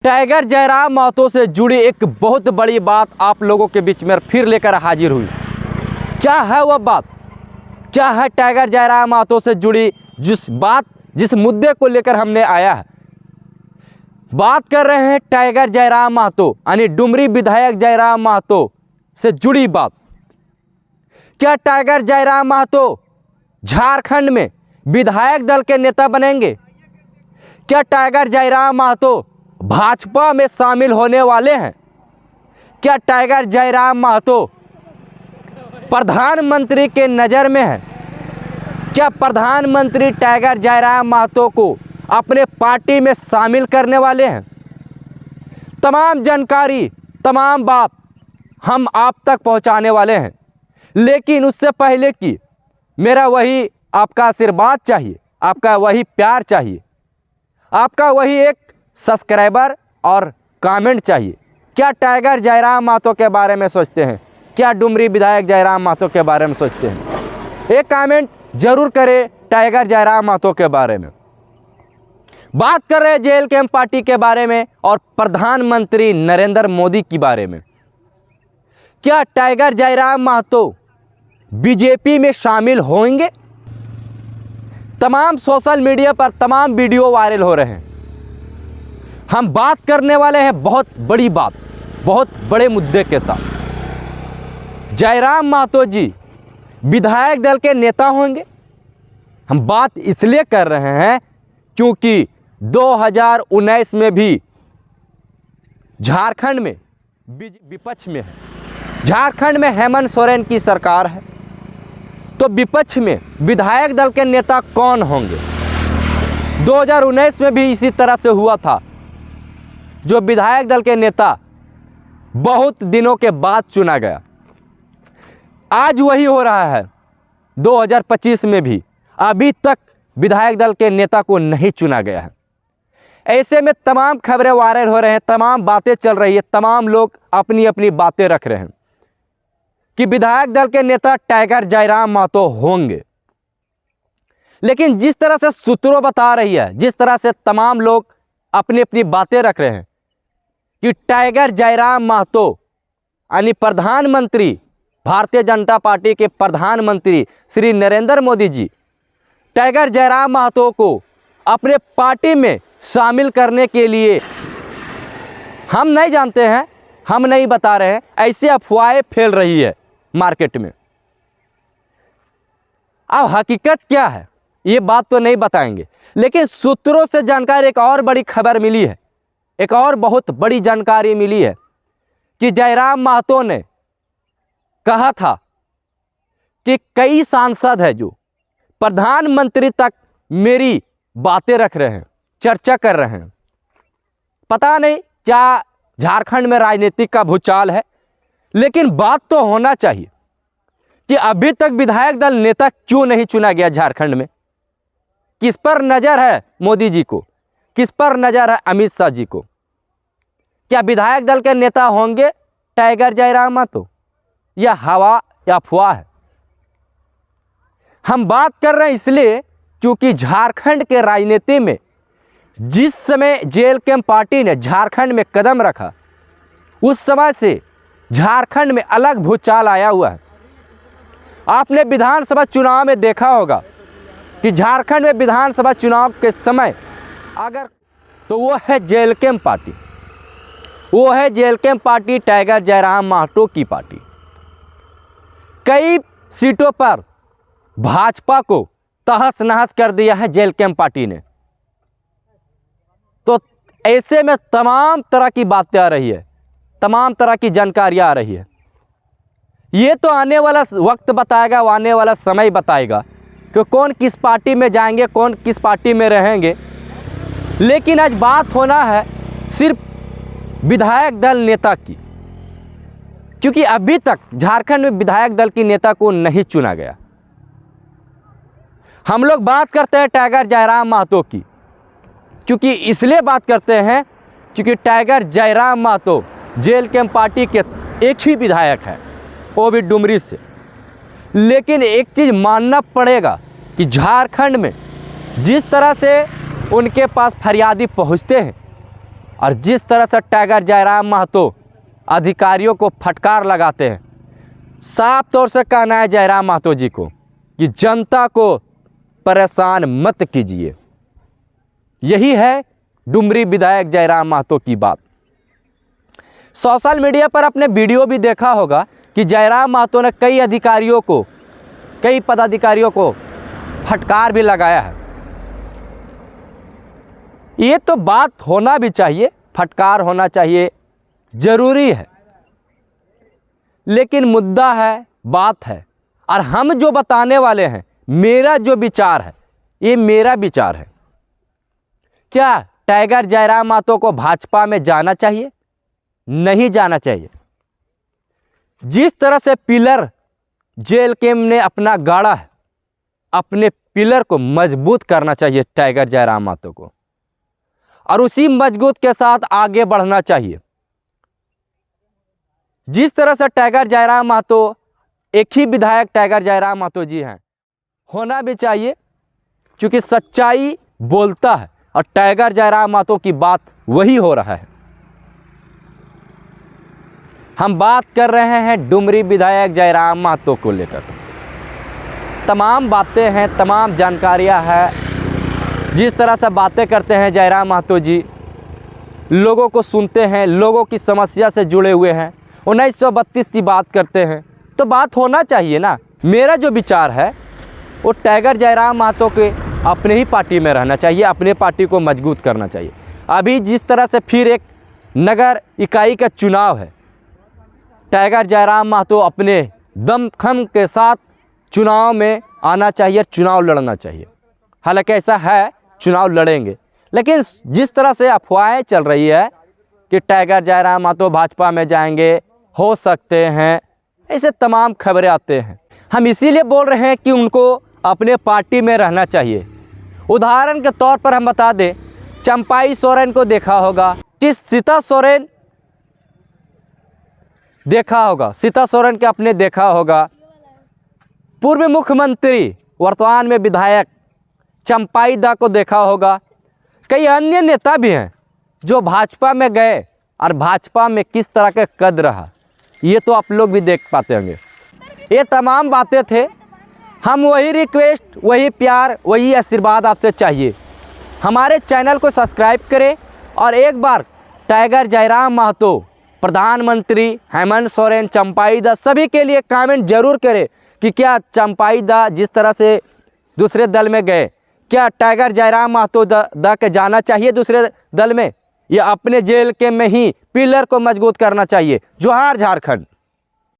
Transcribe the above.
Tiger Jairam Mahato से जुड़ी एक बहुत बड़ी बात आप लोगों के बीच में फिर लेकर हाजिर हुई। क्या है वह बात? क्या है टाइगर जयराम महतो से जुड़ी जिस मुद्दे को लेकर हमने आया है? बात कर रहे हैं टाइगर जयराम महतो यानी डुमरी विधायक जयराम महतो से जुड़ी बात। क्या टाइगर जयराम महतो झारखंड में विधायक दल के नेता बनेंगे? क्या टाइगर जयराम महतो भाजपा में शामिल होने वाले हैं? क्या टाइगर जयराम महतो प्रधानमंत्री के नज़र में है? क्या प्रधानमंत्री टाइगर जयराम महतो को अपने पार्टी में शामिल करने वाले हैं? तमाम जानकारी, तमाम बात हम आप तक पहुंचाने वाले हैं। लेकिन उससे पहले कि मेरा वही आपका आशीर्वाद चाहिए, आपका वही प्यार चाहिए, आपका वही एक सब्सक्राइबर और कमेंट चाहिए। क्या टाइगर जयराम महतो के बारे में सोचते हैं? क्या डुमरी विधायक जयराम महतो के बारे में सोचते हैं? एक कमेंट जरूर करें टाइगर जयराम महतो के बारे में। बात कर रहे हैं जेल कैंप पार्टी के बारे में और प्रधानमंत्री नरेंद्र मोदी के बारे में। क्या टाइगर जयराम महतो बीजेपी में शामिल होंगे? तमाम सोशल मीडिया पर तमाम वीडियो वायरल हो रहे हैं। हम बात करने वाले हैं बहुत बड़ी बात, बहुत बड़े मुद्दे के साथ। जयराम महतो जी विधायक दल के नेता होंगे? हम बात इसलिए कर रहे हैं क्योंकि 2019 में भी झारखंड में विपक्ष में है। झारखंड में हेमंत सोरेन की सरकार है, तो विपक्ष में विधायक दल के नेता कौन होंगे? 2019 में भी इसी तरह से हुआ था, जो विधायक दल के नेता बहुत दिनों के बाद चुना गया। आज वही हो रहा है 2025 में भी, अभी तक विधायक दल के नेता को नहीं चुना गया है। ऐसे में तमाम खबरें वायरल हो रहे हैं, तमाम बातें चल रही है, तमाम लोग अपनी अपनी बातें रख रहे हैं कि विधायक दल के नेता टाइगर जयराम महतो होंगे। लेकिन जिस तरह से सूत्रों बता रही है, जिस तरह से तमाम लोग अपनी अपनी बातें रख रहे हैं कि टाइगर जयराम महतो यानी प्रधानमंत्री, भारतीय जनता पार्टी के प्रधानमंत्री श्री नरेंद्र मोदी जी टाइगर जयराम महतो को अपने पार्टी में शामिल करने के लिए, हम नहीं जानते हैं, हम नहीं बता रहे हैं, ऐसी अफवाहें फैल रही है मार्केट में। अब हकीकत क्या है ये बात तो नहीं बताएंगे, लेकिन सूत्रों से जानकारी एक और बड़ी खबर मिली है, एक और बहुत बड़ी जानकारी मिली है कि जयराम महतो ने कहा था कि कई सांसद है जो प्रधानमंत्री तक मेरी बातें रख रहे हैं, चर्चा कर रहे हैं। पता नहीं क्या झारखंड में राजनीतिक का भूचाल है, लेकिन बात तो होना चाहिए कि अभी तक विधायक दल नेता क्यों नहीं चुना गया झारखंड में? किस पर नज़र है मोदी जी को? किस पर नज़र है अमित शाह जी को? क्या विधायक दल के नेता होंगे टाइगर जयराम महतो, या हवा या अफवाह है? हम बात कर रहे हैं इसलिए क्योंकि झारखंड के राजनीति में जिस समय जेल कैंप पार्टी ने झारखंड में कदम रखा, उस समय से झारखंड में अलग भूचाल आया हुआ है। आपने विधानसभा चुनाव में देखा होगा कि झारखंड में विधानसभा चुनाव के समय अगर तो वो है जेल कैंप पार्टी, वो है jail camp party Tiger Jairam Mahato की पार्टी। कई सीटों पर भाजपा को तहस नहस कर दिया है जेल कैंप पार्टी ने। तो ऐसे में तमाम तरह की बातें आ रही है, तमाम तरह की जानकारियां आ रही है। ये तो आने वाला वक्त बताएगा, वो आने वाला समय बताएगा कि कौन किस पार्टी में जाएंगे, कौन किस पार्टी में रहेंगे। लेकिन आज बात होना है सिर्फ विधायक दल नेता की, क्योंकि अभी तक झारखंड में विधायक दल की नेता को नहीं चुना गया। हम लोग बात करते हैं टाइगर जयराम महतो की, क्योंकि इसलिए बात करते हैं क्योंकि Tiger Jairam Mahato jail camp party के एक ही विधायक है, वो भी डुमरी से। लेकिन एक चीज़ मानना पड़ेगा कि झारखंड में जिस तरह से उनके पास फरियादी पहुंचते हैं, और जिस तरह से टाइगर जयराम महतो अधिकारियों को फटकार लगाते हैं, साफ तौर से कहना है जयराम महतो जी को कि जनता को परेशान मत कीजिए। यही है डुमरी विधायक जयराम महतो की बात। सोशल मीडिया पर आपने वीडियो भी देखा होगा कि जयराम महतो ने कई पदाधिकारियों को फटकार भी लगाया है। ये तो बात होना भी चाहिए, फटकार होना चाहिए, ज़रूरी है, लेकिन मुद्दा है, बात है, और हम जो बताने वाले हैं, मेरा जो विचार है, ये मेरा विचार है। क्या टाइगर जयराम महतो को भाजपा में जाना चाहिए? नहीं जाना चाहिए। जिस तरह से पिलर जेल कैंप ने अपना गाड़ा है, अपने पिलर को मजबूत करना चाहिए टाइगर जयराम महतो को, और उसी मजबूत के साथ आगे बढ़ना चाहिए। जिस तरह से टाइगर जयराम महतो, एक ही विधायक टाइगर जयराम महतो जी हैं, होना भी चाहिए, क्योंकि सच्चाई बोलता है और टाइगर जयराम महतो की बात वही हो रहा है। हम बात कर रहे हैं डुमरी विधायक जयराम महतो को लेकर। तमाम बातें हैं, तमाम जानकारियां हैं। जिस तरह से बातें करते हैं जयराम महतो जी, लोगों को सुनते हैं, लोगों की समस्या से जुड़े हुए हैं, 1932 की बात करते हैं, तो बात होना चाहिए ना। मेरा जो विचार है वो टाइगर जयराम महतो के अपने ही पार्टी में रहना चाहिए, अपने पार्टी को मजबूत करना चाहिए। अभी जिस तरह से फिर एक नगर इकाई का चुनाव है, टाइगर जयराम महतो अपने दमखम के साथ चुनाव में आना चाहिए, चुनाव लड़ना चाहिए। हालांकि ऐसा है, चुनाव लड़ेंगे, लेकिन जिस तरह से अफवाहें चल रही है कि टाइगर जयराम महतो भाजपा में जाएंगे, हो सकते हैं, ऐसे तमाम खबरें आते हैं। हम इसीलिए बोल रहे हैं कि उनको अपने पार्टी में रहना चाहिए। उदाहरण के तौर पर हम बता दें, चंपाई सोरेन को देखा होगा, कि सीता सोरेन देखा होगा, सीता सोरेन के अपने देखा होगा, पूर्व मुख्यमंत्री वर्तमान में विधायक चंपाई दा को देखा होगा। कई अन्य नेता भी हैं जो भाजपा में गए और भाजपा में किस तरह का कद रहा, ये तो आप लोग भी देख पाते होंगे। ये तमाम बातें थे। हम वही रिक्वेस्ट, वही प्यार, वही आशीर्वाद आपसे चाहिए। हमारे चैनल को सब्सक्राइब करें और एक बार टाइगर जयराम महतो, प्रधानमंत्री हेमंत सोरेन, चंपाई दा, सभी के लिए कमेंट जरूर करें कि क्या चंपाई दा जिस तरह से दूसरे दल में गए, क्या टाइगर जयराम महतो दा के जाना चाहिए दूसरे दल में, या अपने जेल के में ही पिलर को मजबूत करना चाहिए। जोहार झारखंड।